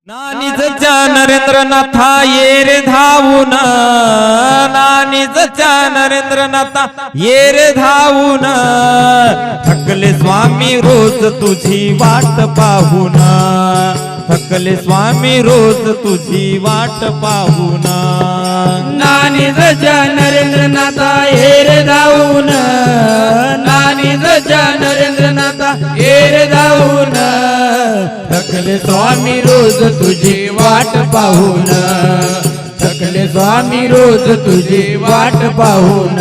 नानीजच्या नरेंद्रनाथा ये रे धावून, नानीजच्या नरेंद्रनाथा ये रे धावून, थकले स्वामी रोज तुझी वाट पाहून, थकले स्वामी रोज तुझी वाट पाहून. नानीजच्या नरेंद्रनाथा ये रे धावून, नानीजच्या नरेंद्रनाथा ये रे धावून, थकले स्वामी रोज तुझी वाट पाहून, थकले स्वामी रोज तुझी वाट पाहून.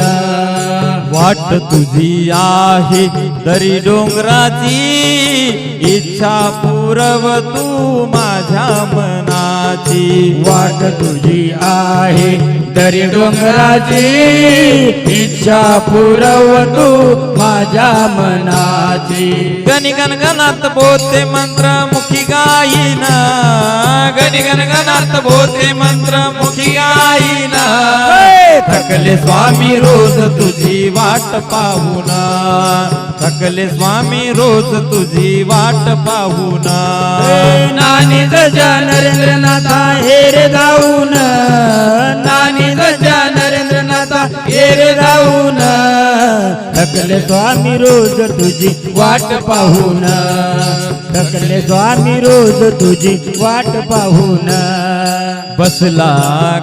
वाट तुझी आहे दरी डोंगराची, इच्छा पुरव तू माझ्या मनाची. वाट तुझी आहे दरी डोंगराची, इच्छा पुरव तू माझ्या मनाची. गणगणात बोलते मंत्र मुखी गायीन, गणगणात बोलते मंत्र मुखी गायीन, थकले स्वामी रोज तुझी वाट पाहून, थकले स्वामी रोज तुझी वाट पाहून. नानीजच्या नरेंद्रनाथा हे रे धावून, नानीजच्या नरेंद्रनाथा हे रे धावून, थकले स्वामी रोज तुझी वाट पाहून, थकले स्वामी रोज तुझी वाट पाहून. बसला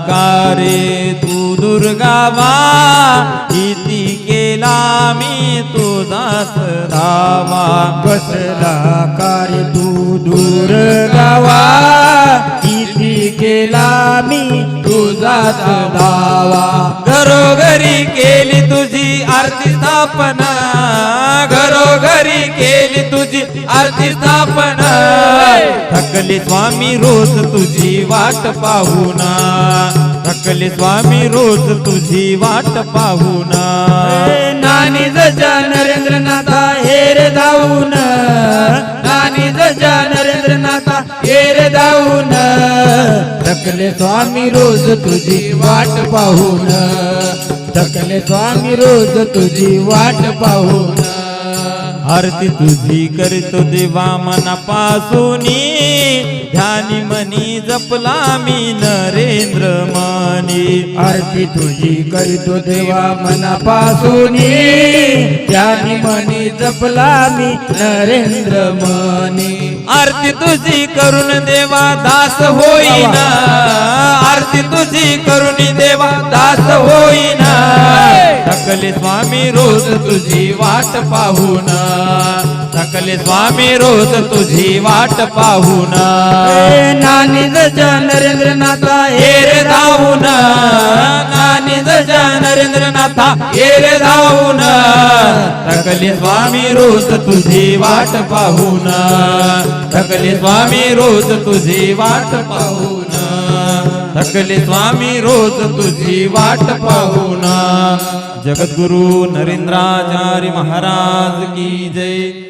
का रे तू दुर्गावा, किती केला मी तुझाच धावा. बसला कार्य तू दूर गावा, किती केला मी तुझाच धावा. घरोघरी केली तुझी आरती स्थापना, घरोघरी केली तुझी आरती स्थापना, थकले स्वामी रोज तुझी वाट पाहून, थकले स्वामी रोज तुझी वाट पाहून. नानीजच्या नरेंद्रनाथा हे रे धावून, नानीजच्या नरेंद्रनाथा हे रे धावून, थकले स्वामी रोज तुझी वाट पाहून, थकले स्वामी रोज तुझी वाट पाहून. आरती तुझी करतो देवा मनापासूनी, ध्यानी मनी जपला मी नरेंद्र मनी. आरती तुझी करीतो देवा मनापासून, त्यानी मनी जपला मी नरेंद्र मनी. आरती तुझी करून देवा दास होईना, आरती तुझी करून देवा दास होईना, थकले स्वामी रोज तुझी वाट पाहून, थकले स्वामी रोज तुझी वाट पाहून. नानीजच्या नरेंद्रनाथा हे रे धावून, नानीजच्या नरेंद्रनाथा हे रे धावून, थकले स्वामी रोज तुझी वाट पाहून, थकले स्वामी रोज तुझी वाट पाहून, थकले स्वामी रोज तुझी वाट पाहून. जगद्गुरु नरेंद्राचार्य महाराज की जय.